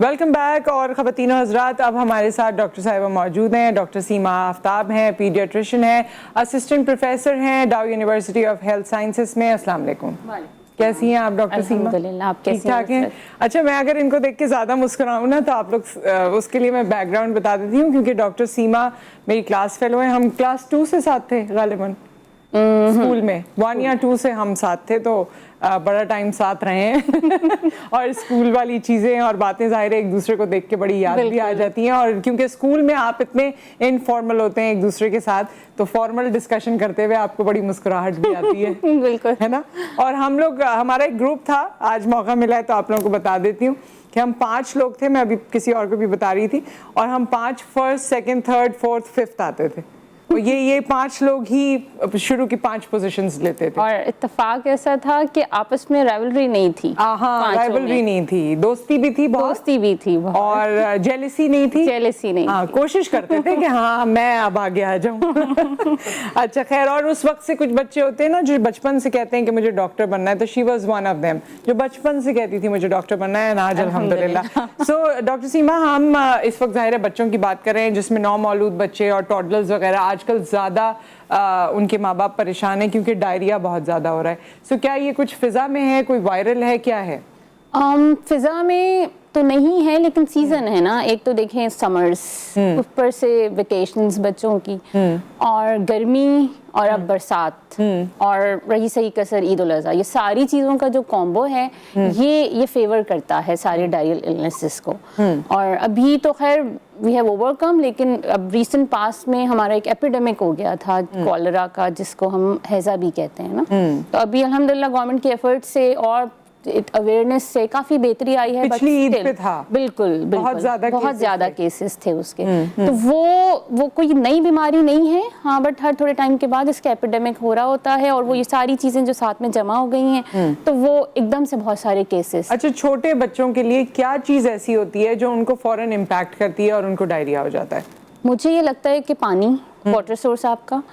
Welcome back. और ख़वातीनो हज़रात, अब हमारे साथ डॉक्टर साहिबा मौजूद हैं। डॉक्टर सीमा आफ्ताब हैं, पीडियाट्रिशियन हैं, असिस्टेंट प्रोफेसर हैं डाउ यूनिवर्सिटी ऑफ हेल्थ साइंसेस में। अस्सलाम वालेकुम। कैसी हैं आप डॉक्टर सीमा? अल्हम्दुलिल्लाह, आप कैसी ठीक ठाक हैं? अच्छा, मैं अगर इनको देख के ज़्यादा मुस्कुराऊँ ना तो आप लोग उसके लिए मैं बैकग्राउंड बता देती हूँ, क्योंकि डॉक्टर सीमा मेरी क्लास फेलो हैं। हम क्लास 2 से साथ थे गालिबन, स्कूल में 1 या 2 से हम साथ थे, तो बड़ा टाइम साथ रहे हैं और स्कूल वाली चीज़ें और बातें ज़ाहिर है एक दूसरे को देख के बड़ी याद भी आ जाती हैं। और क्योंकि स्कूल में आप इतने इनफॉर्मल होते हैं एक दूसरे के साथ, तो फॉर्मल डिस्कशन करते हुए आपको बड़ी मुस्कुराहट भी आती है बिल्कुल, है ना। और हम लोग, हमारा एक ग्रुप था, आज मौका मिला है तो आप लोगों को बता देती हूँ कि हम 5 लोग थे। मैं अभी किसी और को भी बता रही थी, और हम 5 first, second, third, fourth, fifth आते थे। तो ये 5 लोग ही शुरू की 5 पोजीशंस लेते थे। और इत्तेफाक ऐसा था कि आपस में राइवलरी नहीं थी। हाँ, राइवलरी नहीं थी, दोस्ती भी थी बहुत, दोस्ती भी थी बहुत, और जेलसी नहीं थी। जेलसी नहीं। हाँ, कोशिश करते थे कि हाँ मैं अब आगे आ जाऊं। अच्छा, खैर, और उस वक्त से कुछ बच्चे होते हैं ना जो बचपन से कहते हैं कि मुझे डॉक्टर बनना है, तो she was one of them जो बचपन से कहती थी मुझे डॉक्टर बनना है, आज अल्हम्दुलिल्लाह। सो डॉक्टर सीमा, हम इस वक्त ज़ाहिर है बच्चों की बात कर रहे हैं जिसमें नौमौलूद बच्चे और टॉडलर्स वगैरह आजकल ज़्यादा उनके माँ बाप परेशान हैं क्योंकि डायरिया बहुत ज़्यादा हो रहा है। सो क्या ये कुछ फिज़ा में है, कोई वायरल है, क्या है? फिजा में तो नहीं है, लेकिन सीजन है ना। एक तो देखें समर्स, ऊपर से वेकेशंस बच्चों की, और गर्मी, और अब बरसात, और रही सही कसर ईद उल अज़हा, ये सारी चीज़ों का जो कॉम्बो है ये फेवर करता है सारे डायरियल इलनेसेस को। और अभी तो खैर वी हैव ओवरकम, लेकिन अब रीसेंट पास्ट में हमारा एक एपिडेमिक हो गया था कॉलरा का, जिसको हम हैजा भी कहते हैं ना। तो अभी अल्हम्दुलिल्लाह गवर्नमेंट के एफर्ट से और अवेयरनेस से काफी बेहतरी आई है। पिछली ईद पे था, बिल्कुल बहुत ज्यादा केसेस थे उसके। तो वो कोई नई बीमारी नहीं है, हाँ, बट हर थोड़े टाइम के बाद इसका एपिडेमिक हो रहा होता है, और वो ये सारी चीजें जो साथ में जमा हो गई हैं, तो वो एकदम से बहुत सारे केसेस। अच्छा, छोटे बच्चों के लिए क्या चीज ऐसी होती है जो उनको फौरन इम्पैक्ट करती है और उनको डायरिया हो जाता है? मुझे ये लगता है कि पानी, वाटर सोर्स आपका,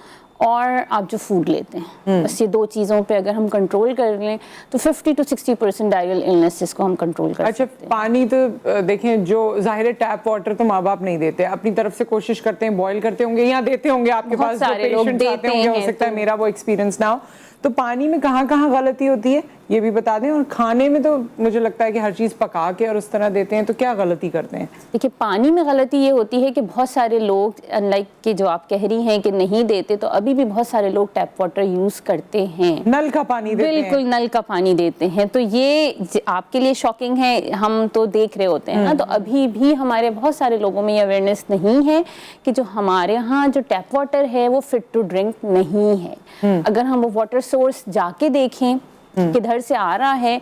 और आप जो फूड लेते हैं, बस ये 2 चीज़ों पे अगर हम कंट्रोल कर लें तो 50 to 60% डायरियल इलनेसेस को हम कंट्रोल कर सकते हैं। अच्छा, पानी तो देखें, जो जाहिर है टैप वाटर तो माँ बाप नहीं देते, अपनी तरफ से कोशिश करते हैं, बॉयल करते होंगे या देते होंगे, आपके पास जो पेशेंट्स आते होंगे, हो सकता है मेरा वो एक्सपीरियंस ना हो। तो पानी में कहाँ कहाँ गलती होती है ये भी बता दें। और खाने में तो मुझे लगता है कि हर चीज़ पका के और उस तरह देते हैं, तो क्या गलती करते हैं? देखिए, पानी में गलती ये होती है कि बहुत सारे लोग, अनलाइक कि जो आप कह रही हैं कि नहीं देते, तो अभी भी बहुत सारे लोग टैप वाटर यूज़ करते हैं, नल का पानी देते हैं। बिल्कुल नल का पानी देते हैं। तो ये आपके लिए शॉकिंग है, हम तो देख रहे होते हैं ना। तो अभी भी हमारे बहुत सारे लोगों में ये अवेयरनेस नहीं है कि जो हमारे यहाँ जो टैप वाटर है वो फिट टू ड्रिंक नहीं है। अगर हम वो वाटर सोर्स जाके देखें किधर से आ रहा है,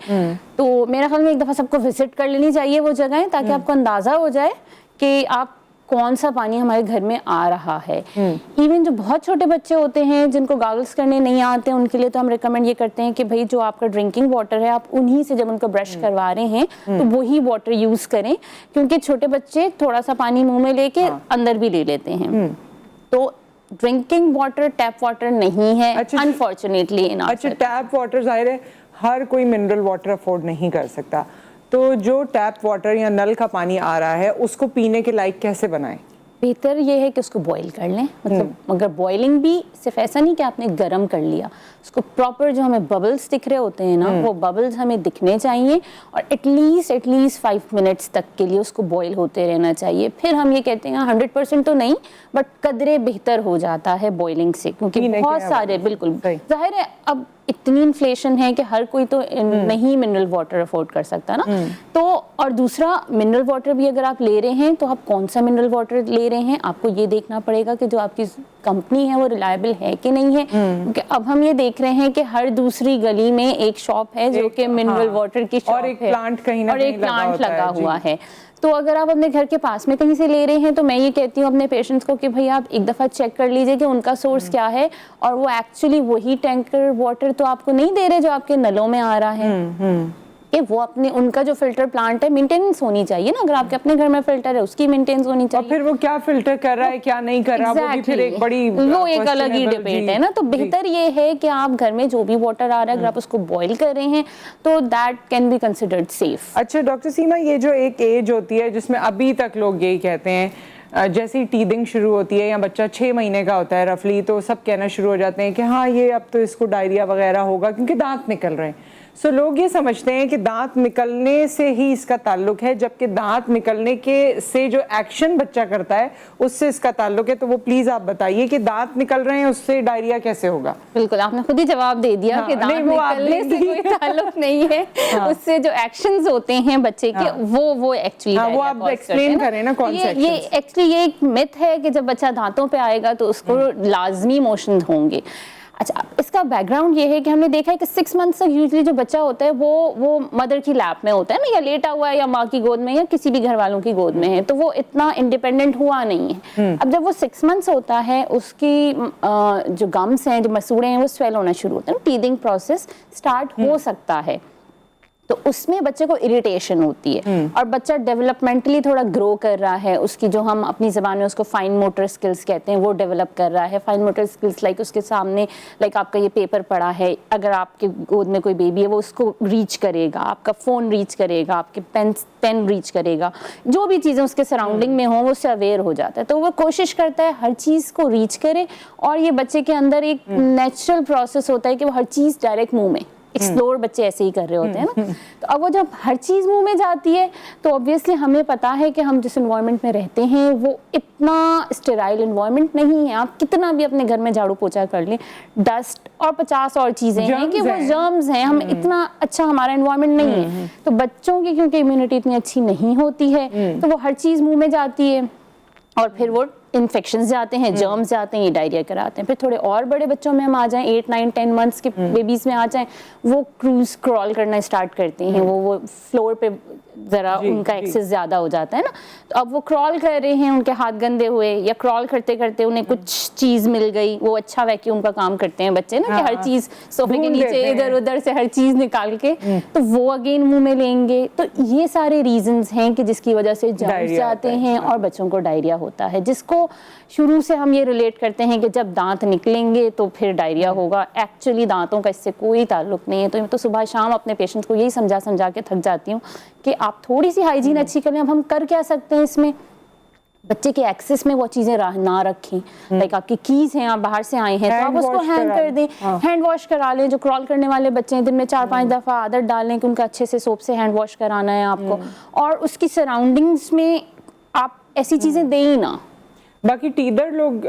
तो मेरा ख्याल में एक दफ़ा सबको विजिट कर लेनी चाहिए वो जगह, ताकि आपको अंदाज़ा हो जाए कि आप कौन सा पानी हमारे घर में आ रहा है। इवन जो बहुत छोटे बच्चे होते हैं जिनको गॉगल्स करने नहीं आते, उनके लिए तो हम रिकमेंड ये करते हैं कि भाई जो आपका ड्रिंकिंग वाटर है, आप उन्हीं से जब उनको ब्रश करवा रहे हैं तो वही वाटर यूज़ करें, क्योंकि छोटे बच्चे थोड़ा सा पानी मुँह में लेके अंदर भी ले लेते हैं। तो ड्रिंकिंग वाटर टैप वाटर नहीं है, अनफॉर्चुनेटली। अच्छा, टैप वाटर जाहिर है हर कोई मिनरल वाटर अफोर्ड नहीं कर सकता, तो जो टैप वाटर या नल का पानी आ रहा है उसको पीने के लायक कैसे बनाएं? बेहतर ये है कि उसको बॉईल कर लें। मतलब मगर बॉइलिंग भी सिर्फ ऐसा नहीं कि आपने गर्म कर लिया, उसको प्रॉपर जो हमें बबल्स दिख रहे होते हैं ना, वो बबल्स हमें दिखने चाहिए, और एटलीस्ट 5 मिनट्स तक के लिए उसको बॉईल होते रहना चाहिए। फिर हम ये कहते हैं 100% तो नहीं, बट कदरे बेहतर हो जाता है बॉइलिंग से, क्योंकि बहुत सारे, बिल्कुल जाहिर है अब इतनी इन्फ्लेशन है कि हर कोई तो नहीं मिनरल वाटर अफोर्ड कर सकता ना। तो और दूसरा, मिनरल वाटर भी अगर आप ले रहे हैं तो आप कौन सा मिनरल वाटर ले रहे हैं, आपको ये देखना पड़ेगा कि जो आपकी कंपनी है वो रिलायबल है कि नहीं है। क्योंकि अब हम ये देख रहे हैं कि हर दूसरी गली में एक शॉप है जो कि मिनरल वाटर की शॉप है, और एक प्लांट कहीं ना कहीं लगा हुआ है। तो अगर आप अपने घर के पास में कहीं से ले रहे हैं, तो मैं ये कहती हूँ अपने पेशेंट्स को कि भाई आप एक दफ़ा चेक कर लीजिए कि उनका सोर्स क्या है, और वो एक्चुअली वही टैंकर वाटर तो आपको नहीं दे रहे जो आपके नलों में आ रहा है। कि वो अपने उनका जो फिल्टर प्लांट है मेंटेनेंस होनी चाहिए ना, अगर आपके अपने घर में फिल्टर है उसकी मेंटेनेंस होनी और चाहिए। फिर वो क्या फिल्टर कर रहा है क्या नहीं कर रहा, वो भी फिर एक बड़ी वो एक अलग ही questionable, डिबेट है ना। तो बेहतर ये है कि आप घर में जो भी वाटर आ रहा है अगर आप उसको बॉईल कर रहे हैं तो that can be considered safe. अच्छा डॉक्टर सीमा, ये जो एक एज होती है जिसमें अभी तक लोग यही कहते हैं, जैसे ही टीदिंग शुरू होती है या बच्चा 6 महीने का होता है रफली, तो सब कहना शुरू हो जाते हैं कि हाँ ये अब तो इसको डायरिया वगैरह होगा क्योंकि दांत निकल रहे हैं। सो लोग ये समझते हैं कि दांत निकलने से ही इसका ताल्लुक है, जबकि दांत निकलने के से जो एक्शन बच्चा करता है उससे इसका ताल्लुक है। तो वो प्लीज आप बताइए कि दांत निकल रहे हैं उससे डायरिया कैसे होगा। बिल्कुल, आपने खुद ही जवाब दे दिया कि दांत निकलने से कोई ताल्लुक नहीं है, उससे जो एक्शंस होते हैं बच्चे के वो एक्चुअली वो आप एक्सप्लेन करें ना कौन से ये एक्चुअली ये एक मिथ है कि जब बच्चा दांतों पे आएगा तो उसको लाजमी इमोशंस होंगे। अच्छा, इसका बैकग्राउंड ये है कि हमने देखा है कि 6 मंथ तक यूजुअली जो बच्चा होता है वो मदर की लैप में होता है ना, या लेटा हुआ है या माँ की गोद में या किसी भी घर वालों की गोद में है, तो वो इतना इंडिपेंडेंट हुआ नहीं है। अब जब वो 6 मंथ्स होता है उसकी जो गम्स हैं, जो मसूड़े हैं, वो स्वेल होना शुरू होते हैं, टीदिंग प्रोसेस स्टार्ट हो सकता है, तो उसमें बच्चे को इरिटेशन होती है और बच्चा डेवलपमेंटली थोड़ा ग्रो कर रहा है, उसकी जो हम अपनी ज़बान में उसको फाइन मोटर स्किल्स कहते हैं वो डेवलप कर रहा है। फाइन मोटर स्किल्स लाइक उसके सामने आपका ये पेपर पड़ा है, अगर आपके गोद में कोई बेबी है वो उसको रीच करेगा, आपका फ़ोन रीच करेगा, आपके पेन रीच करेगा, जो भी चीज़ें उसके सराउंडिंग में हों वो उससे अवेयर हो जाता है। तो वो कोशिश करता है हर चीज़ को रीच करे, और ये बच्चे के अंदर एक नेचुरल प्रोसेस होता है कि वो हर चीज़ डायरेक्ट मुँह में एक्सप्लोर बच्चे ऐसे ही कर रहे होते हैं ना। तो अब वो जब हर चीज़ मुंह में जाती है तो ऑब्वियसली हमें पता है कि हम जिस इन्वायरमेंट में रहते हैं वो इतना स्टेराइल इन्वायरमेंट नहीं है। आप कितना भी अपने घर में झाड़ू पोछा कर लें, डस्ट और 50 और चीज़ें हैं कि वो जर्म्स हैं, हम इतना अच्छा हमारा इन्वायरमेंट नहीं है। तो बच्चों की क्योंकि इम्यूनिटी इतनी अच्छी नहीं होती है तो वो हर चीज़ मुँह में जाती है और फिर वो इन्फेक्शंस जाते हैं, जर्म्स जाते हैं, ये डायरिया कराते हैं। फिर थोड़े और बड़े बच्चों में हम आ जाएं, 8, 9, 10 मंथ्स के बेबीज में आ जाएं, वो क्रूज क्रॉल करना स्टार्ट करते हैं, वो फ्लोर पे ज़रा उनका एक्सेस ज़्यादा हो जाता है ना। तो अब वो क्रॉल कर रहे हैं, उनके हाथ गंदे हुए, या क्रॉल करते करते उन्हें कुछ चीज़ मिल गई, वो अच्छा वैक्यूम का काम करते हैं बच्चे ना, कि हर चीज़ सोफे के नीचे इधर उधर से हर चीज़ निकाल के तो वो अगेन मुंह में लेंगे। तो ये सारे रीजंस हैं कि जिसकी वजह से जर्म्स जाते हैं और बच्चों को डायरिया होता है, जिसको शुरू से हम ये रिलेट करते हैं कि जब दांत निकलेंगे तो फिर डायरिया होगा। एक्चुअली दांतों का इससे कोई ताल्लुक नहीं है। तो मैं तो सुबह शाम अपने पेशेंट्स को यही समझा के थक जाती हूँ कि आप थोड़ी सी हाइजीन अच्छी करें। अब हम कर क्या सकते हैं इसमें, बच्चे के एक्सेस में वो चीज़ें ना रखें। लाइक आपकी कीज हैं, आप बाहर से आए हैं तो आप उसको हैंग कर दें, हैंड वॉश करा लें। जो क्रॉल करने वाले बच्चे हैं दिन में 4-5 दफ़ा आदत डालें कि उनका अच्छे से सोप से हैंड वॉश कराना है आपको, और उसकी सराउंडिंग्स में आप ऐसी चीज़ें दें ही ना। बाकी टीदर लोग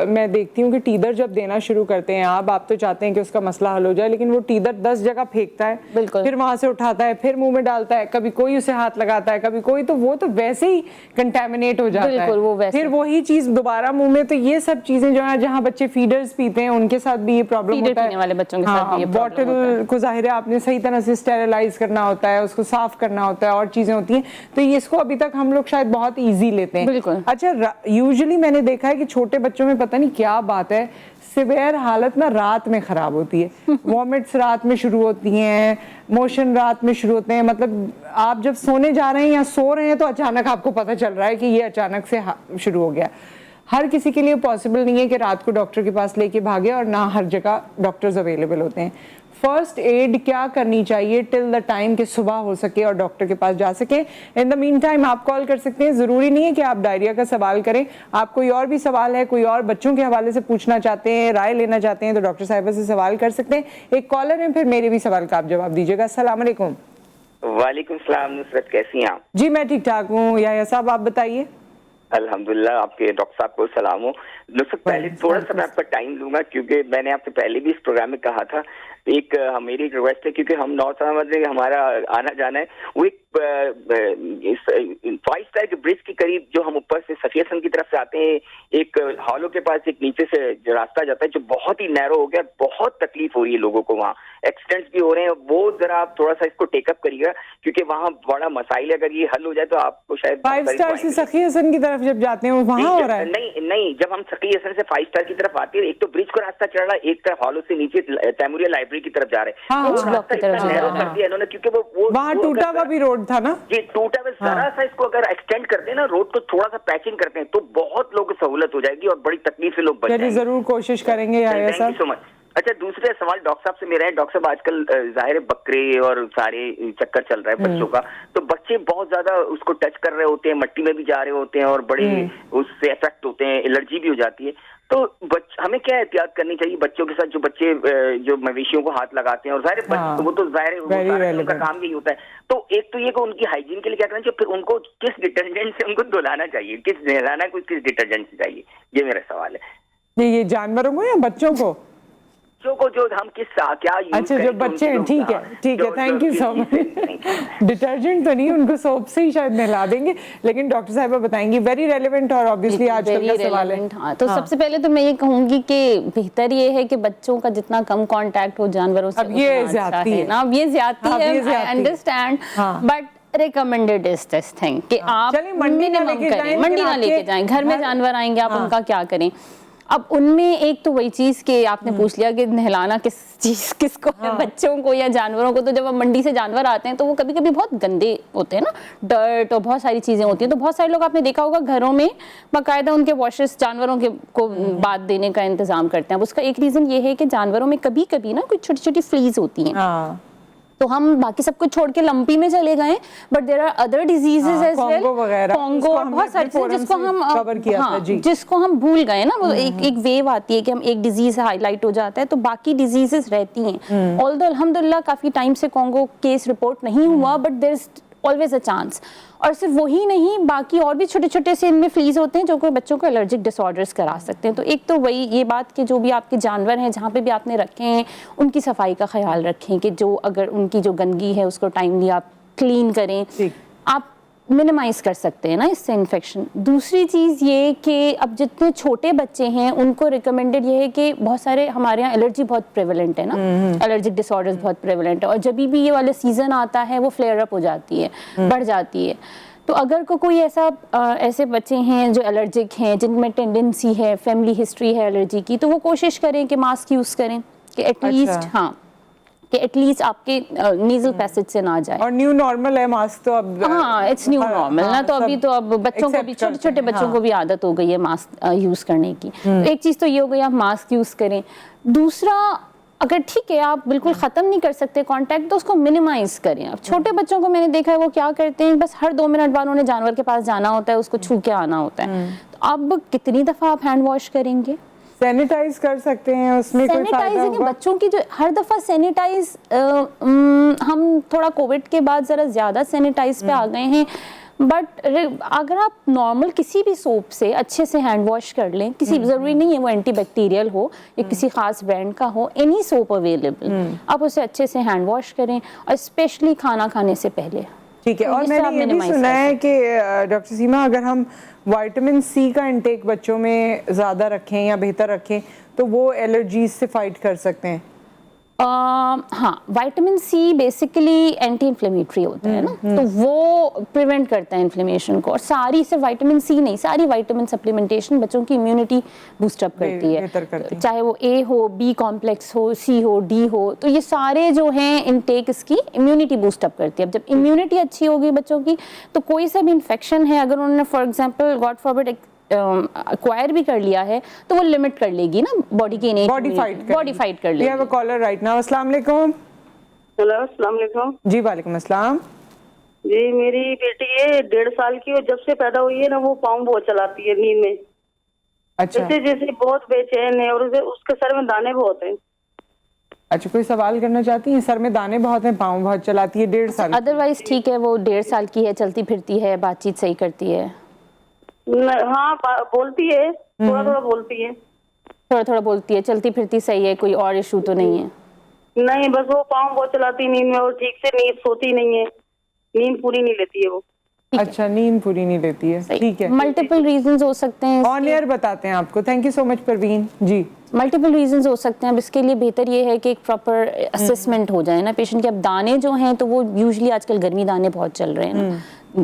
मैं देखती हूँ कि टीदर जब देना शुरू करते हैं आप तो चाहते हैं कि उसका मसला हल हो जाए, लेकिन वो टीदर 10 जगह फेंकता है, फिर वहां से उठाता है, फिर मुंह में डालता है, कभी कोई उसे हाथ लगाता है, कभी कोई, तो वो तो वैसे ही कंटेमिनेट हो जाता है, वो फिर वही चीज दोबारा मुंह में। तो ये सब चीजें जो है, जहाँ बच्चे फीडर्स पीते हैं उनके साथ भी ये प्रॉब्लम होता है, वाले बच्चों के साथ भी ये बॉटल को जाहिर है आपने सही तरह से स्टेरिलाइज करना होता है, उसको साफ करना होता है और चीजें होती हैं। तो इसको अभी तक हम लोग शायद बहुत ईजी लेते हैं। अच्छा, यूजुअली मैंने देखा है कि छोटे बच्चों में पता नहीं क्या बात है, सिवियर हालत ना रात में खराब होती है। वॉमिट्स रात में शुरू होती हैं, मोशन रात में शुरू होते हैं। मतलब आप जब सोने जा रहे हैं या सो रहे हैं तो अचानक आपको पता चल रहा है कि ये अचानक से शुरू हो गया। हर किसी के लिए पॉसिबल नहीं है कि रात को डॉक्टर के पास लेके भागे, और ना हर जगह डॉक्टर्स अवेलेबल होते हैं। फर्स्ट एड क्या करनी चाहिए टिल द टाइम कि सुबह हो सके और डॉक्टर के पास जा सके? इन द मीन टाइम आप कॉल कर सकते हैं, जरूरी नहीं है कि आप डायरिया का सवाल करें। आप कोई और भी सवाल है, कोई और बच्चों के हवाले से पूछना चाहते हैं, राय लेना चाहते हैं, तो डॉक्टर साहिबा से सवाल कर सकते हैं। एक कॉलर है, फिर मेरे भी सवाल का आप जवाब दीजिएगा। अस्सलाम वालेकुम। वालेकुम सलाम। नुसरत, कैसी हैं आप? जी मैं ठीक ठाक हूँ। या साहब आप बताइए। अल्हम्दुलिल्लाह, आपके डॉक्टर साहब को सलाम हो। नुसरत, पहले थोड़ा सा मैं आपका टाइम लूंगा क्योंकि मैंने आपसे पहले भी इस प्रोग्राम में कहा था, एक मेरी रिक्वेस्ट है, क्योंकि हम नॉर्थ में हमारा आना जाना है, वो एक 5 स्टार के ब्रिज के करीब जो हम ऊपर से सफियसन की तरफ से आते हैं, एक हॉलो के पास एक नीचे से जो रास्ता जाता है जो बहुत ही नैरो हो गया, बहुत तकलीफ हो रही है लोगों को, वहाँ एक्सीडेंट्स भी हो रहे हैं। वो जरा आप थोड़ा सा इसको टेकअप करिएगा क्योंकि वहाँ बड़ा मसाइल है। अगर ये हल हो जाए तो आपको शायद 5 स्टार से सखी हसन की तरफ जब जाते हैं वहाँ हो रहा है। नहीं, जब हम सखी हसन से 5 स्टार की तरफ आते हैं, एक तो ब्रिज को रास्ता चढ़ रहा है, एक तरफ हॉलो से नीचे तैमूरिया लाइब्रेरी लाइब्रेरी की तरफ जा रहे हैं, हाँ, वो हाँ, रास्ता इतना नैरो कर दिया इन्होंने, क्योंकि वो वहाँ टूटा हुआ भी रोड था ना, ये टूटा हुआ जरा सा इसको अगर एक्सटेंड करते हैं ना, रोड को थोड़ा सा पैचिंग करते हैं, तो बहुत लोगों को सहूलत हो जाएगी और बड़ी तकलीफ से लोग बच जाएंगे। जरूर कोशिश करेंगे यार थैंक यू सो मच। अच्छा, दूसरे सवाल डॉक्टर साहब से मेरा है। डॉक्टर साहब, आजकल जाहिर है बकरे और सारे चक्कर चल रहा है बच्चों का, तो बच्चे बहुत ज्यादा उसको टच कर रहे होते हैं, मट्टी में भी जा रहे होते हैं और बड़े उससे इफेक्ट होते हैं, एलर्जी भी हो जाती है। तो हमें क्या एहतियात करनी चाहिए बच्चों के साथ, जो बच्चे जो मवेशियों को हाथ लगाते हैं, और जाहिर हाँ, वो तो जाहिर उनका काम यही होता है। तो एक तो ये कि उनकी हाइजीन के लिए क्या करना चाहिए, फिर उनको किस डिटर्जेंट से उनको धुलाना चाहिए, किस नहलाना किस डिटर्जेंट से चाहिए, ये मेरा सवाल है। ये जानवरों को या बच्चों को? बच्चों को जो हम क्या यूज अच्छा, जो बच्चे हैं, ठीक है ठीक है, thank you so much. Detergent तो नहीं, उनको सोप से ही शायद नहला देंगे, लेकिन डॉक्टर साहब बताएंगी। वेरी रेलेवेंट और ऑब्वियसली आजकल का सवाल है। हाँ, तो सबसे पहले तो मैं ये कहूंगी कि बेहतर ये है कि बच्चों का जितना कम कांटेक्ट हो जानवरों से, अब ये ज्यादती है ना, अब ये ज्यादती है, I understand, but recommended is this thing कि आप मंडी ना लेके जाएं, घर में जानवर आएंगे, आप उनका क्या करें। अब उनमें एक तो वही चीज कि आपने पूछ लिया कि नहलाना किसको है, बच्चों को या जानवरों को। तो जब अब मंडी से जानवर आते हैं तो वो कभी कभी बहुत गंदे होते हैं ना, डर्ट और बहुत सारी चीजें होती हैं, तो बहुत सारे लोग आपने देखा होगा घरों में बाकायदा उनके वॉशेस जानवरों के को बात देने का इंतजाम करते हैं। अब उसका एक रीजन ये है कि जानवरों में कभी कभी ना कुछ छोटी छोटी फ्लीज होती हैं, तो हम बाकी सब कुछ छोड़ के लंपी में चले गए, but there are other diseases as well, Congo और बहुत सारी चीजें जिसको हम कवर किया था जी, जिसको हम भूल गए ना। वो एक वेव आती है कि हम एक डिजीज हाईलाइट हो जाता है तो बाकी डिजीजेस रहती हैं। ऑल्दो अल्हम्दुलिल्लाह काफी टाइम से कोंगो केस रिपोर्ट नहीं हुआ, but there is always a chance. और सिर्फ वही नहीं, बाकी और भी छोटे छोटे से इनमें फ्लीज होते हैं जो कोई बच्चों को एलर्जिक डिसऑर्डर्स करा सकते हैं। तो एक तो वही ये बात कि जो भी आपके जानवर हैं जहाँ पे भी आपने रखे हैं उनकी सफाई का ख्याल रखें, कि जो अगर उनकी जो गंदगी है उसको टाइमली आप क्लीन करें, आप मिनिमाइज कर सकते हैं ना इससे इन्फेक्शन। दूसरी चीज़ ये कि अब जितने छोटे बच्चे हैं उनको रिकमेंडेड ये है कि बहुत सारे हमारे यहाँ एलर्जी बहुत प्रेवलेंट है ना, एलर्जिक डिसऑर्डर्स बहुत प्रेवलेंट है, और जब भी ये वाला सीजन आता है वो फ्लेयर अप हो जाती है, बढ़ जाती है। तो अगर कोई ऐसे बच्चे हैं जो एलर्जिक हैं, जिनमें टेंडेंसी है, फैमिली हिस्ट्री है एलर्जी की, तो वो कोशिश करें कि मास्क यूज़ करें, कि एटलीस्ट कि एटलीस्ट आपके नीजल पैसेज से ना जाए। और न्यू नॉर्मल है मास्क तो अब, हाँ इट्स न्यू नॉर्मल ना, तो अभी तो अब बच्चों को भी, छोटे छोटे बच्चों को भी आदत हो गई है मास्क यूज करने की। तो एक चीज तो ये हो गई, आप मास्क यूज करें। दूसरा, अगर ठीक है आप बिल्कुल ख़त्म नहीं कर सकते कांटेक्ट, तो उसको मिनिमाइज करें। अब छोटे बच्चों को मैंने देखा है वो क्या करते हैं, बस हर 2 मिनट बाद उन्हें जानवर के पास जाना होता है, उसको छू के आना होता है। तो अब कितनी दफ़ा आप हैंड वॉश करेंगे? सैनिटाइज कर सकते हैं, उसमें कोई फायदा होगा? बच्चों की जो हर दफ़ा सैनिटाइज, हम थोड़ा कोविड के बाद ज़रा ज़्यादा सैनिटाइज पे आ गए हैं, बट अगर आप नॉर्मल किसी भी सोप से अच्छे से हैंड वॉश कर लें, किसी ज़रूरी नहीं है वो एंटीबैक्टीरियल हो या किसी खास ब्रांड का हो, एनी सोप अवेलेबल, आप उसे अच्छे से हैंड वॉश करें, और स्पेशली खाना खाने से पहले। ठीक है। और मैंने ये भी सुना है कि डॉक्टर सीमा, अगर हम विटामिन सी का इंटेक बच्चों में ज़्यादा रखें या बेहतर रखें तो वो एलर्जीज से फाइट कर सकते हैं। हाँ, vitamin C basically anti inflammatory होता है ना, तो वो प्रिवेंट करता है इन्फ्लेमेशन को। और सारी सिर्फ विटामिन सी नहीं, सारी विटामिन सप्लीमेंटेशन बच्चों की इम्यूनिटी बूस्ट अप करती है, चाहे वो ए हो, बी कॉम्प्लेक्स हो, सी हो, डी हो, तो ये सारे जो हैं इनटेक इसकी इम्यूनिटी बूस्ट अप करती है। अब जब इम्यूनिटी अच्छी होगी बच्चों की, तो कोई सा भी इन्फेक्शन है, अगर उन्होंने for example God forbid acquire भी कर लिया है, तो वो लिमिट कर लेगी ना बॉडी की, बॉडी फाइट कर लेगी। We have a caller right now. अस्सलाम वालेकुम। हेलो, अस्सलाम वालेकुम। जी वालेकुम अस्सलाम। जी, मेरी बेटी है 1.5 साल की, और जब से पैदा हुई है ना वो पाँव बहुत चलाती है नींद में। अच्छा। जैसे बहुत बेचैन है, और उसके सर में दाने बहुत हैं। अच्छा, कोई सवाल करना चाहती हैं? सर में दाने बहुत हैं, पाँव बहुत चलाती है, 1.5 साल। अदरवाइज ठीक है, वो 1.5 साल की है, चलती फिरती है, बातचीत सही करती है। हाँ, बोलती है, थोड़ा थोड़ा बोलती है, थोड़ा थोड़ा बोलती है, चलती फिरती सही है, कोई और इशू तो नहीं है? नहीं, बस वो पाँव बहुत चलाती नींद में, और ठीक से नींद सोती नहीं है, नींद पूरी नहीं लेती है वो। अच्छा, नींद पूरी नहीं लेती है, ठीक है। मल्टीपल रीजंस हो सकते हैं, ऑन एयर बताते हैं आपको। Thank you so much Parveen ji. Multiple reasons हो सकते हैं। अब इसके लिए बेहतर ये है कि एक प्रॉपर असेसमेंट हो जाए ना पेशेंट के। अब दाने जो हैं तो वो यूजुअली आजकल गर्मी दाने बहुत चल रहे हैं ना,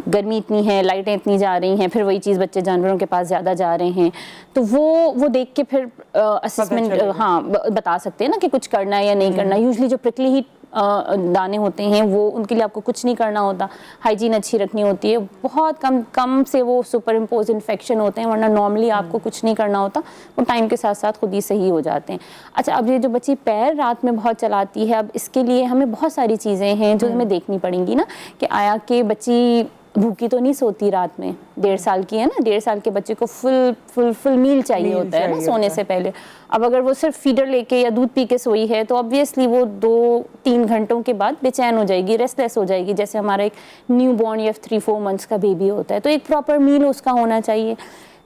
गर्मी इतनी है, लाइटें इतनी जा रही हैं, फिर वही चीज़ बच्चे जानवरों के पास ज़्यादा जा रहे हैं, तो वो देख के फिर असेसमेंट हाँ बता सकते हैं ना कि कुछ करना है या नहीं करना। यूजली जो प्रिकली हीट दाने होते हैं वो उनके लिए आपको कुछ नहीं करना होता, हाइजीन अच्छी रखनी होती है, बहुत कम से वो सुपर इम्पोज इन्फेक्शन होते हैं, वरना नॉर्मली आपको कुछ नहीं करना होता, वो टाइम के साथ साथ खुद ही सही हो जाते हैं। अच्छा, अब ये जो बच्ची पैर रात में बहुत चलाती है, अब इसके लिए हमें बहुत सारी चीज़ें हैं जो हमें देखनी पड़ेंगी ना, कि आया कि बच्ची भूखी तो नहीं सोती रात में, 1.5 साल की है ना, 1.5 साल के बच्चे को फुल मील चाहिए होता है ना सोने से पहले। अब अगर वो सिर्फ फीडर लेके या दूध पी के सोई है तो ऑब्वियसली वो 2-3 घंटों के बाद बेचैन हो जाएगी, रेस्टलेस हो जाएगी, जैसे हमारा एक न्यू बॉर्न या 3-4 मंथ्स का बेबी होता है। तो एक प्रॉपर मील उसका होना चाहिए।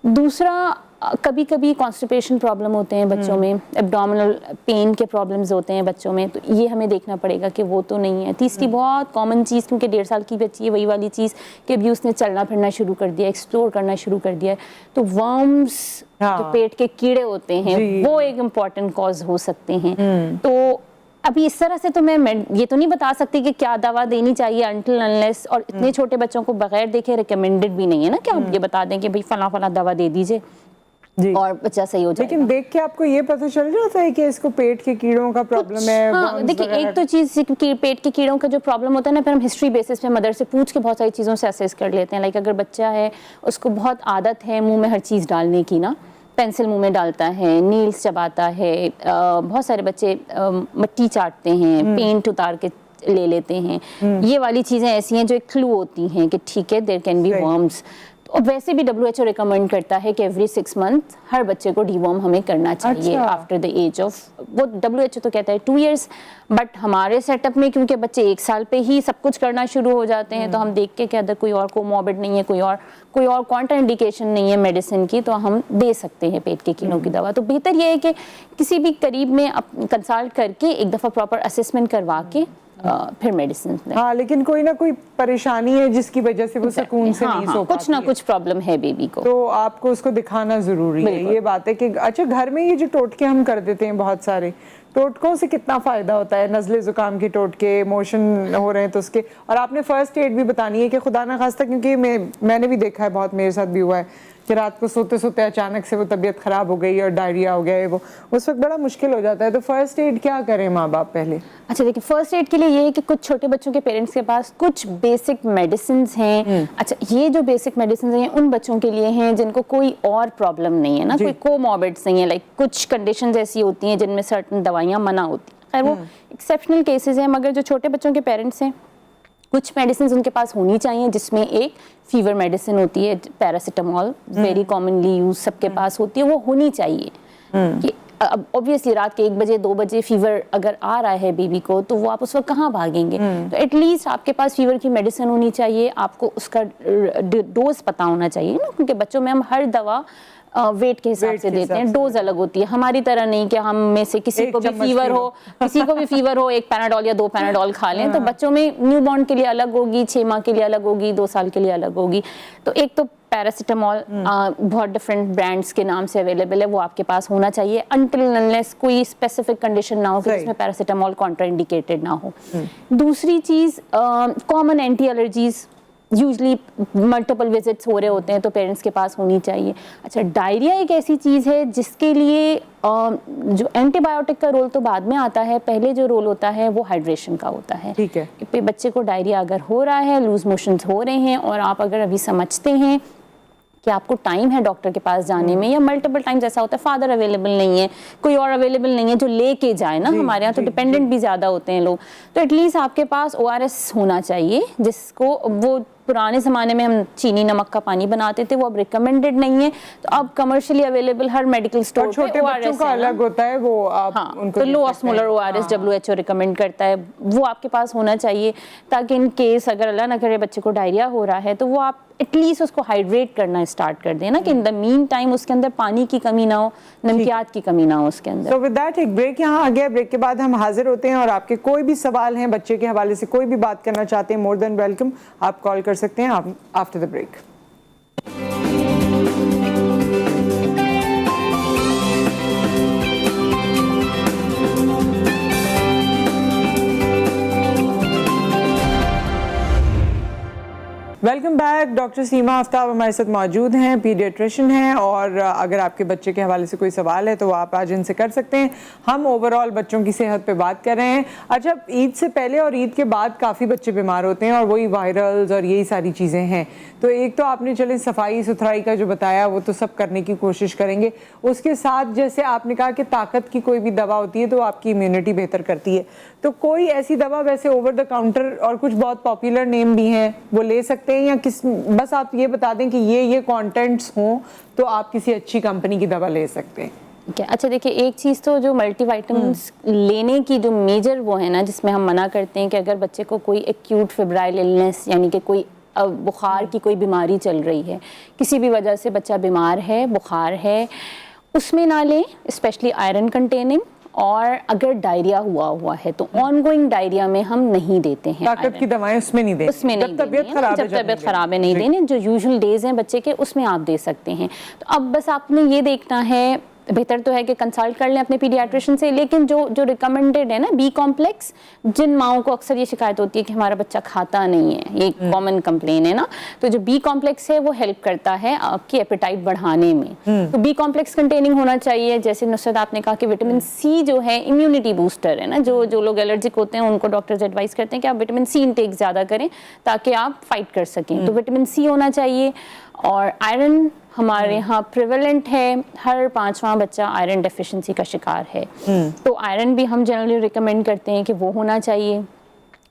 दूसरा, कभी कभी कॉन्स्टिपेशन प्रॉब्लम होते हैं बच्चों में, एब्डोमिनल पेन के प्रॉब्लम्स होते हैं बच्चों में, तो ये हमें देखना पड़ेगा कि वो तो नहीं है। तीसरी बहुत कॉमन चीज़, क्योंकि 1.5 साल की बच्ची है, वही वाली चीज़ कि अभी उसने चलना फिरना शुरू कर दिया, एक्सप्लोर करना शुरू कर दिया है, तो वर्म्स जो पेट के कीड़े होते हैं वो एक इम्पॉर्टेंट कॉज हो सकते हैं। तो अभी इस तरह से तो मैं ये तो नहीं बता सकती कि क्या दवा देनी चाहिए अनटिल अनलेस, और इतने छोटे बच्चों को बगैर देखे रिकमेंडेड भी नहीं है ना कि आप ये बता दें कि भाई फला दवा दे दीजिए और बच्चा सही हो जाएगा। लेकिन देख के आपको ये पता चल जाता है कि इसको पेट के कीड़ों का प्रॉब्लम है। हाँ, देखिए एक तो चीज़ कि पेट के कीड़ों का जो प्रॉब्लम होता है ना, फिर हम हिस्ट्री बेसिस पे मदर से पूछ के बहुत सारी चीज़ों से असेस कर लेते हैं। लाइक अगर बच्चा है, उसको बहुत आदत है मुंह में हर चीज़ डालने की ना, पेंसिल मुंह में डालता है, नील्स चबाता है, बहुत सारे बच्चे मिट्टी चाटते हैं, पेंट उतार के ले लेते हैं, ये वाली चीज़ें ऐसी हैं जो एक क्लू होती हैं कि ठीक है देयर कैन बी वर्म्स। और वैसे भी WHO रिकमेंड करता है कि एवरी 6 मंथ हर बच्चे को डीवॉर्म हमें करना चाहिए आफ्टर द एज ऑफ, वो WHO तो कहता है 2 years, बट हमारे सेटअप में क्योंकि बच्चे 1 साल पे ही सब कुछ करना शुरू हो जाते हैं, तो हम देख के कि अगर कोई और कोमॉर्बिड नहीं है, कोई और कॉन्ट्रा इंडिकेशन नहीं है मेडिसिन की, तो हम दे सकते हैं पेट के कीड़ों की दवा। तो बेहतर ये है कि किसी भी करीब में कंसल्ट करके एक दफ़ा प्रॉपर असेसमेंट करवा के फिर मेडिसिन। हाँ, लेकिन कोई ना कोई परेशानी है जिसकी वजह से वो सुकून से नहीं सो पाती, कुछ ना कुछ प्रॉब्लम है बेबी को, तो आपको उसको दिखाना जरूरी है। ये बात है कि अच्छा, घर में ये जो टोटके हम कर देते हैं, बहुत सारे टोटकों से कितना फायदा होता है? नज़ले जुकाम के टोटके, मोशन हो रहे हैं तो उसके, और आपने फर्स्ट एड भी बतानी है कि खुदा ना खास्ता, क्योंकि मैंने भी देखा है, बहुत मेरे साथ भी हुआ है कि रात को सोते सोते अचानक से वो तबीयत खराब हो गई और डायरिया हो गया है, वो उस वक्त बड़ा मुश्किल हो जाता है। तो फर्स्ट एड क्या करें माँ बाप पहले? अच्छा देखिए, फर्स्ट एड के लिए ये है कि कुछ छोटे बच्चों के पेरेंट्स के पास कुछ बेसिक मेडिसिन हैं। अच्छा, ये जो बेसिक मेडिसिन हैं उन बच्चों के लिए हैं जिनको कोई और प्रॉब्लम नहीं है ना, कोई कोमॉर्बिड्स नहीं है। लाइक कुछ कंडीशंस ऐसी होती हैं जिनमें सर्टेन दवाइयाँ मना होती हैं, खैर वो एक्सेप्शनल केसेस हैं, मगर जो छोटे बच्चों के पेरेंट्स हैं कुछ मेडिसिन उनके पास होनी चाहिए, जिसमें एक फीवर मेडिसिन होती है, पैरासीटामोल, वेरी कॉमनली यूज सबके पास होती है, वो होनी चाहिए। कि अब ऑब्वियसली रात के 1 बजे 2 बजे फीवर अगर आ रहा है बेबी को, तो वो आप उस वक्त कहाँ भागेंगे? तो एटलीस्ट आपके पास फीवर की मेडिसिन होनी चाहिए, आपको उसका डोज पता होना चाहिए ना, क्योंकि बच्चों में हम हर दवा वेट के हिसाब से देते हैं, डोज अलग होती है, हमारी तरह नहीं कि हम में से किसी को भी फीवर हो 1 पैनाडोल या 2 पैनाडोल खा लें। तो बच्चों में न्यूबॉर्न के लिए अलग होगी, 6 माह के लिए अलग होगी, 2 साल के लिए अलग होगी। तो एक तो पैरासीटामोल बहुत डिफरेंट ब्रांड्स के नाम से अवेलेबल है, वो आपके पास होना चाहिए अनटिल अनलेस कोई स्पेसिफिक कंडीशन ना हो कि जिसमें पैरासीटामोल कॉन्ट्राइंडिकेटेड ना हो। दूसरी चीज़, common anti allergies usually multiple visits हो रहे होते हैं तो पेरेंट्स के पास होनी चाहिए। अच्छा, डायरिया एक ऐसी चीज़ है जिसके लिए जो एंटीबायोटिक का रोल तो बाद में आता है, पहले जो रोल होता है वो हाइड्रेशन का होता है। ठीक है, कि बच्चे को डायरिया अगर हो रहा है, लूज मोशंस हो रहे हैं, और आप अगर अभी समझते हैं कि आपको टाइम है डॉक्टर के पास जाने में, या मल्टीपल टाइम्स ऐसा होता है फादर अवेलेबल नहीं है, कोई और अवेलेबल नहीं है जो लेके जाए ना, हमारे यहाँ तो डिपेंडेंट भी ज़्यादा होते हैं लोग, तो एटलीस्ट आपके पास ORS होना चाहिए, जिसको वो पुराने ज़माने में हम चीनी नमक का पानी बनाते थे, वो अब रिकमेंडेड नहीं है, तो अब कमर्शियली अवेलेबल हर मेडिकल स्टोर पे छोटे बच्चों का अलग होता है, वो आप उनको तो लो ऑस्मोलर ORS WHO रिकमेंड करता है, वो आपके पास होना चाहिए, ताकि इन केस अगर अल्लाह ना करे बच्चे को डायरिया हो रहा है तो वो आप एटलीस्ट उसको हाइड्रेट करना स्टार्ट कर दें ना, कि इन द मीन टाइम उसके अंदर पानी की कमी ना हो, नमकियात की कमी ना हो उसके अंदर। So with that, एक ब्रेक यहाँ आ गया, ब्रेक के बाद हम हाजिर होते हैं, और आपके कोई भी सवाल हैं बच्चे के हवाले से, कोई भी बात करना चाहते हैं, मोर देन वेलकम, आप कॉल कर सकते हैं आफ्टर द ब्रेक। वेलकम मुबारक। डॉक्टर सीमा आफ्ताब हमारे साथ मौजूद हैं, पीडियाट्रिशियन हैं, और अगर आपके बच्चे के हवाले से कोई सवाल है तो आप आज इनसे कर सकते हैं। हम ओवरऑल बच्चों की सेहत पे बात कर रहे हैं। अच्छा, ईद से पहले और ईद के बाद काफ़ी बच्चे बीमार होते हैं और वही वायरल्स और यही सारी चीज़ें हैं। तो एक तो आपने चले सफाई सुथराई का जो बताया वो तो सब करने की कोशिश करेंगे, उसके साथ जैसे आपने कहा कि ताकत की कोई भी दवा होती है तो आपकी इम्यूनिटी बेहतर करती है, तो कोई ऐसी दवा वैसे ओवर द काउंटर और कुछ बहुत पॉपुलर नेम भी हैं वो ले सकते हैं, या किस बस आप ये बता दें कि ये कंटेंट्स हों तो आप किसी अच्छी कंपनी की दवा ले सकते हैं? क्या अच्छा, देखिए एक चीज़ तो जो मल्टीविटामिन्स लेने की जो मेजर वो है ना, जिसमें हम मना करते हैं कि अगर बच्चे को कोई एक्यूट फेब्राइल इलनेस यानी कि कोई बुखार की कोई बीमारी चल रही है, किसी भी वजह से बच्चा बीमार है, बुखार है, उसमें ना लें, स्पेशली आयरन कंटेनिंग। और अगर डायरिया हुआ है तो ऑनगोइंग डायरिया में हम नहीं देते हैं ताकत की दवाएं, उसमें नहीं दें, उसमें नहीं जब तबीयत खराब है, जब तबीयत खराब है नहीं देने। जो यूजुअल डेज हैं बच्चे के उसमें आप दे सकते हैं। तो अब बस आपने ये देखना है, बेहतर तो है कि कंसल्ट कर लें अपने पीडियाट्रिशियन से, लेकिन जो रिकमेंडेड है ना, बी कॉम्प्लेक्स, जिन माओं को अक्सर ये शिकायत होती है कि हमारा बच्चा खाता नहीं है, ये कॉमन कंप्लेन है ना, तो जो बी कॉम्प्लेक्स है वो हेल्प करता है आपकी एपेटाइट बढ़ाने में। तो बी कॉम्प्लेक्स कंटेनिंग होना चाहिए। जैसे नुसरत आपने कहा कि विटामिन सी जो है इम्यूनिटी बूस्टर है ना, जो लोग एलर्जिक होते हैं उनको डॉक्टर्स एडवाइस करते हैं कि आप विटामिन सी इंटेक ज़्यादा करें ताकि आप फाइट कर सकें। तो विटामिन सी होना चाहिए। और आयरन हमारे यहाँ प्रिवेलेंट है, हर 5वां बच्चा आयरन डेफिशिएंसी का शिकार है, तो आयरन भी हम जनरली रिकमेंड करते हैं कि वो होना चाहिए।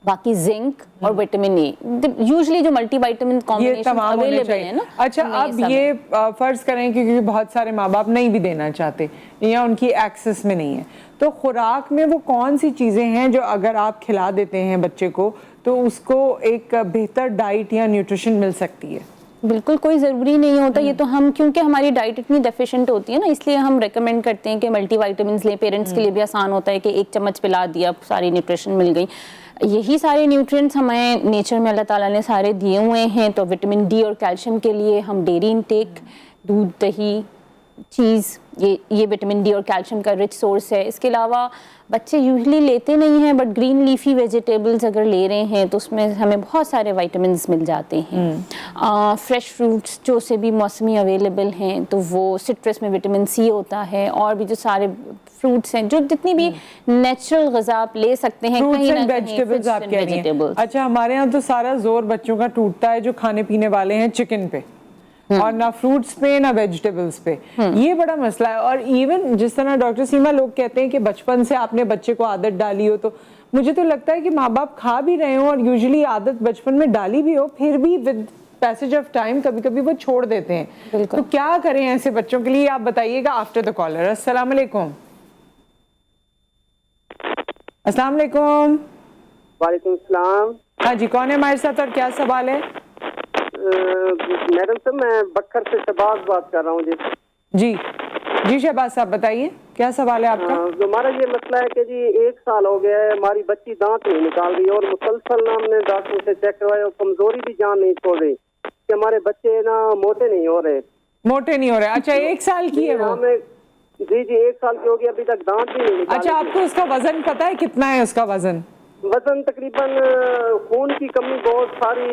बाकी जिंक और विटामिन ए, यूजुअली जो मल्टीविटामिन कॉम्बिनेशन अवेलेबल है ना। अच्छा, अब ये फर्ज करें कि क्योंकि बहुत सारे माँ बाप नहीं भी देना चाहते या उनकी एक्सेस में नहीं है, तो खुराक में वो कौन सी चीज़ें हैं जो अगर आप खिला देते हैं बच्चे को तो उसको एक बेहतर डाइट या न्यूट्रिशन मिल सकती है? बिल्कुल कोई ज़रूरी नहीं होता, ये तो हम क्योंकि हमारी डाइट इतनी डेफिशिएंट होती है ना, इसलिए हम रेकमेंड करते हैं कि मल्टीविटामिन्स लें। पेरेंट्स के लिए भी आसान होता है कि एक चम्मच पिला दिया, सारी न्यूट्रिशन मिल गई। यही सारे न्यूट्रिएंट्स हमें नेचर में अल्लाह ताला ने सारे दिए हुए हैं। तो विटामिन डी और कैल्शियम के लिए हम डेयरी इंटेक, दूध, दही, चीज़, ये विटामिन डी और कैल्शियम का रिच सोर्स है। इसके अलावा बच्चे यूजुअली लेते नहीं हैं, बट ग्रीन लीफी वेजिटेबल्स अगर ले रहे हैं तो उसमें हमें बहुत सारे विटामिन्स मिल जाते हैं। फ्रेश फ्रूट्स जो से भी मौसमी अवेलेबल हैं, तो वो सिट्रस में विटामिन सी होता है। और भी जो सारे फ्रूट्स हैं, जो जितनी भी नेचुरल ग़िज़ा आप ले सकते हैं, कहीं ना कहीं वेजिटेबल्स आप कह रही हैं। अच्छा, हमारे यहाँ तो सारा जोर बच्चों का टूटता है जो खाने पीने वाले हैं चिकन पे, और ना फ्रूट्स पे ना वेजिटेबल्स पे। ये बड़ा मसला है। और इवन जिस तरह डॉक्टर सीमा लोग कहते हैं कि बचपन से आपने बच्चे को आदत डाली हो, तो मुझे तो लगता है कि माँ बाप खा भी रहे हो और यूजुअली आदत बचपन में डाली भी हो, फिर भी विद पैसेज ऑफ टाइम कभी कभी वो छोड़ देते हैं। तो क्या करें ऐसे बच्चों के लिए, आप बताइएगा आफ्टर द कॉलर। अस्सलाम वालेकुम। अस्सलाम वालेकुम। वालेकुम सलाम। हाँ जी, कौन है हमारे साथ और क्या सवाल है? मैडम साहब, मैं बक्खर से शहबाज बात कर रहा हूँ जी। जी जी शहबाज साहब, बताइए क्या सवाल है आपका? हमारा ये मसला है कि जी 1 साल हो गया है, हमारी बच्ची दांत नहीं निकाल रही और मुसलसल ना हमने डॉक्टर से चेक करवाया और कमजोरी भी जान नहीं छोड़ रही कि हमारे बच्चे ना मोटे नहीं हो रहे। मोटे नहीं हो रहे? अच्छा, 1 साल की है वो? जी 1 साल की हो गई, अभी तक दांत भी नहीं निकाल। अच्छा, आपको उसका वजन पता है कितना है उसका वजन? वजन तकरीबन खून की कमी बहुत सारी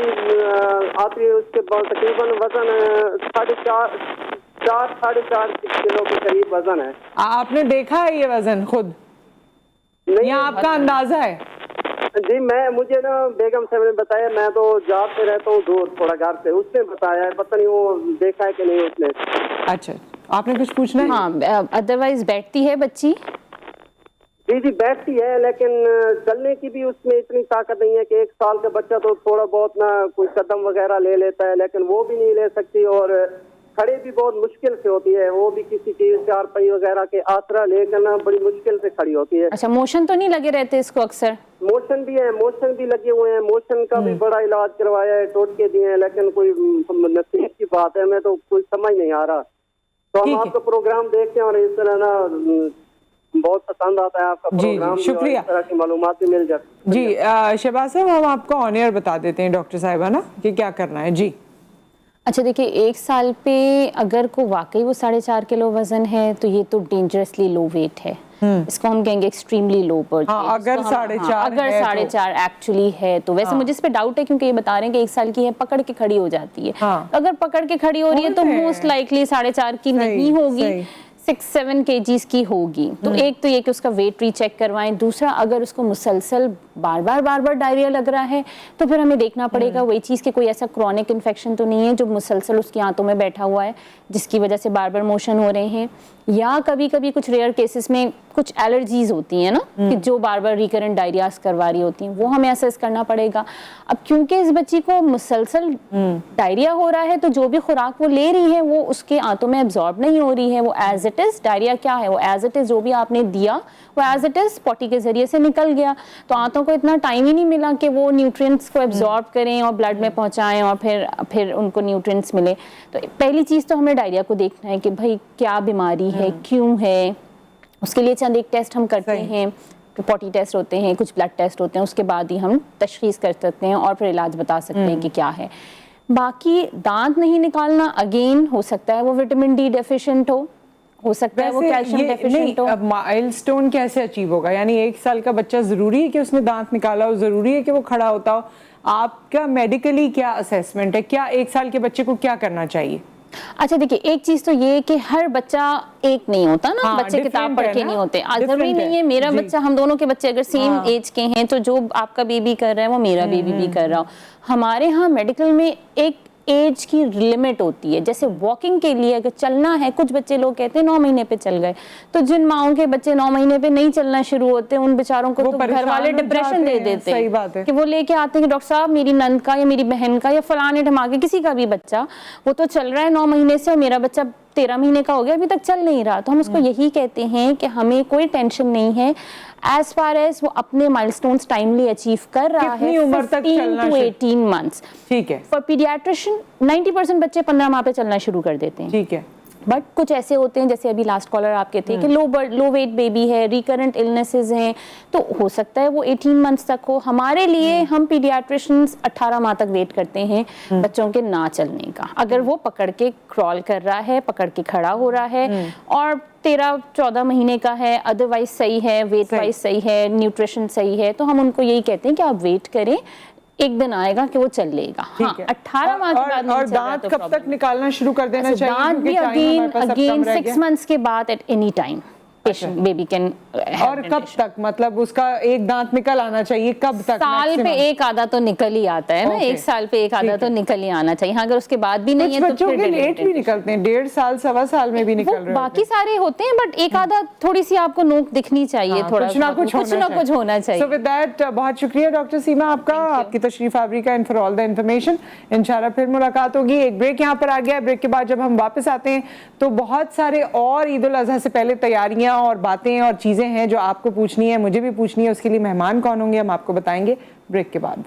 आती है, उसके बाद तकरीबन वजन 4.5 किलो के करीब वजन है। आपने देखा है ये वजन खुद नहीं, या आपका अंदाजा है? जी मुझे ना बेगम साहब ने बताया, मैं तो जाते रहता हूँ दूर थोड़ा घर से, उसने बताया है, पता नहीं वो देखा है कि नहीं उसने। अच्छा, आपने कुछ पूछना है? हाँ, अदरवाइज बैठती है बच्ची? जी बैठती है, लेकिन चलने की भी उसमें इतनी ताकत नहीं है कि 1 साल का बच्चा तो थोड़ा बहुत ना कोई कदम वगैरह ले लेता है, लेकिन वो भी नहीं ले सकती। और खड़े भी बहुत मुश्किल से होती है, वो भी किसी चीज 4 पहिए वगैरह के आसरा लेकर ना बड़ी मुश्किल से खड़ी होती है। अच्छा, मोशन तो नहीं लगे रहते इसको अक्सर? मोशन भी है, मोशन भी लगे हुए हैं, मोशन का भी बड़ा इलाज करवाया है, टोटके दिए हैं, लेकिन कोई नसीब की बात है, मैं तो कोई समझ नहीं आ रहा। तो हम आपका प्रोग्राम देखते हैं और इस तरह ना बहुत पसंद आता है आपका प्रोग्राम। जी, शुक्रिया। इस तरह की मालूमात भी मिल जाती। जी शहबाज साहब, हम आपको ऑन एयर बता देते हैं डॉक्टर साहिबा ना कि क्या करना है। जी अच्छा, देखिए 1 साल पे अगर को वाकई वो 4.5 किलो वजन है तो ये तो डेंजरसली लो वेट है। इसको हम कहेंगे एक्सट्रीमली लो बर्थ हाँ, वेट। अगर 4.5 अगर है 4.5 एक्चुअली है तो वैसे मुझे इस पे डाउट है, क्योंकि ये बता रहे हैं कि 1 साल की है, पकड़ के खड़ी हो जाती है। हाँ। तो अगर पकड़ के खड़ी हो रही है तो होते हैं। मोस्ट लाइकली 4.5 की नहीं होगी, सही। 6-7 kgs की होगी। तो एक तो ये कि उसका वेट रीचेक करवाएं। दूसरा, अगर उसको मुसलसल बार बार डायरिया लग रहा है तो फिर हमें देखना पड़ेगा वही चीज़ कि कोई ऐसा क्रॉनिक इन्फेक्शन तो नहीं है जो मुसलसल उसकी आंतों में बैठा हुआ है जिसकी वजह से बार बार मोशन हो रहे हैं, या कभी कभी कुछ रेयर केसेस में कुछ एलर्जीज होती हैं ना कि जो बार बार रिकरेंट डायरियास करवा रही होती हैं, वो हमें असेस करना पड़ेगा। अब क्योंकि इस बच्ची को मुसलसल डायरिया हो रहा है तो जो भी खुराक वो ले रही है वो उसके आंतों में एब्जॉर्ब नहीं हो रही है, वो एज इट इज डायरिया क्या है, वो एज इट इज जो भी आपने दिया वो एज इट इज पॉटी के जरिए से निकल गया। तो आंतों को इतना टाइम ही नहीं मिला कि वो न्यूट्रिएंट्स को एब्जॉर्ब करें और ब्लड में पहुंचाएं और फिर उनको न्यूट्रिएंट्स मिले। तो पहली चीज़ तो हमें डायरिया को देखना है कि भाई क्या बीमारी है, क्यों है। उसके लिए चंद एक टेस्ट हम करते हैं, पॉटी टेस्ट होते हैं, कुछ ब्लड टेस्ट होते हैं, उसके बाद ही हम तशखीस कर सकते हैं और फिर इलाज बता सकते हैं कि क्या है। बाकी दांत नहीं निकालना, अगेन हो सकता है वो विटामिन डी डेफिशिएंट हो सकता है वो कैल्शियम डेफिशिएंट हो। अब माइलस्टोन कैसे अचीव होगा? यानी 1 साल का बच्चा जरूरी है कि उसने दांत निकाला हो, जरूरी है कि वो खड़ा होता हो? आपका मेडिकली क्या असेसमेंट है, क्या 1 साल के बच्चे को क्या करना चाहिए? अच्छा देखिए, एक चीज तो ये कि हर बच्चा एक नहीं होता ना, हाँ, बच्चे किताब पढ़ के नहीं होते। जरूरी different नहीं है मेरा बच्चा, हम दोनों के बच्चे अगर सेम एज के हैं तो जो आपका बेबी कर रहा है वो मेरा बेबी भी कर रहा हो। हमारे यहाँ मेडिकल में एक एज की लिमिट होती है। जैसे वॉकिंग के लिए अगर चलना है, कुछ बच्चे लोग कहते हैं 9 महीने पे चल गए, तो जिन माओं के बच्चे 9 महीने पे नहीं चलना शुरू होते उन बेचारों को तो घर वाले डिप्रेशन दे देते हैं। सही बात है कि वो लेके आते हैं कि डॉक्टर साहब मेरी नंद का या मेरी बहन का या फलाने ढमाके किसी का भी बच्चा वो तो चल रहा है 9 महीने से और मेरा बच्चा 13 महीने का हो गया, अभी तक चल नहीं रहा। तो हम उसको यही कहते हैं कि हमें कोई टेंशन नहीं है, एज फार एज वो अपने माइलस्टोन्स टाइमली अचीव कर रहा है। कितनी उम्र तक चलना 15 to 18 months। ठीक है। फॉर पीडियाट्रिशियन 90% बच्चे 15 माह पे चलना शुरू कर देते हैं। ठीक है। बट कुछ ऐसे होते हैं, जैसे अभी लास्ट कॉलर आपके थे कि लो वेट बेबी है, रिकरेंट इलनेसेस हैं, तो हो सकता है वो 18 मंथ्स तक हो। हमारे लिए हम पीडियाट्रिशियंस 18 माह तक वेट करते हैं बच्चों के ना चलने का। अगर वो पकड़ के क्रॉल कर रहा है, पकड़ के खड़ा हो रहा है और 13-14 महीने का है, अदरवाइज सही है, वेट वाइज सही है, न्यूट्रिशन सही है, तो हम उनको यही कहते हैं कि आप वेट करें, एक दिन आएगा कि वो चल लेगा। हाँ, 18 माह के बाद और दांत कब तक निकालना शुरू कर देना चाहिए? दांत भी अगेन 6 months के बाद at any time patient baby can. और कब तक, मतलब उसका एक दांत निकल आना चाहिए कब तक? साल पे एक आधा तो निकल ही आता है ना, 1 साल पे एक आधा तो निकल ही आना चाहिए। हाँ, अगर उसके बाद भी नहीं है तो बच्चों के लेट भी निकलते हैं, 1.5 साल 1.25 साल में भी निकल रहे हैं। बाकी सारे होते हैं, बट एक आधा थोड़ी सी आपको नोक दिखनी चाहिए, थोड़ा कुछ ना कुछ होना चाहिए। सो विद दैट बहुत शुक्रिया डॉक्टर सीमा आपका, आपकी तशरीफ आवरी का, and for all the information. इंशाल्लाह फिर मुलाकात होगी। एक ब्रेक यहाँ पर आ गया। ब्रेक के बाद जब हम वापस आते हैं तो बहुत सारे और ईद उल अजहा से पहले तैयारियां और बातें और चीजें हैं जो आपको पूछनी है, मुझे भी पूछनी है। उसके लिए मेहमान कौन होंगे हम आपको बताएंगे ब्रेक के बाद।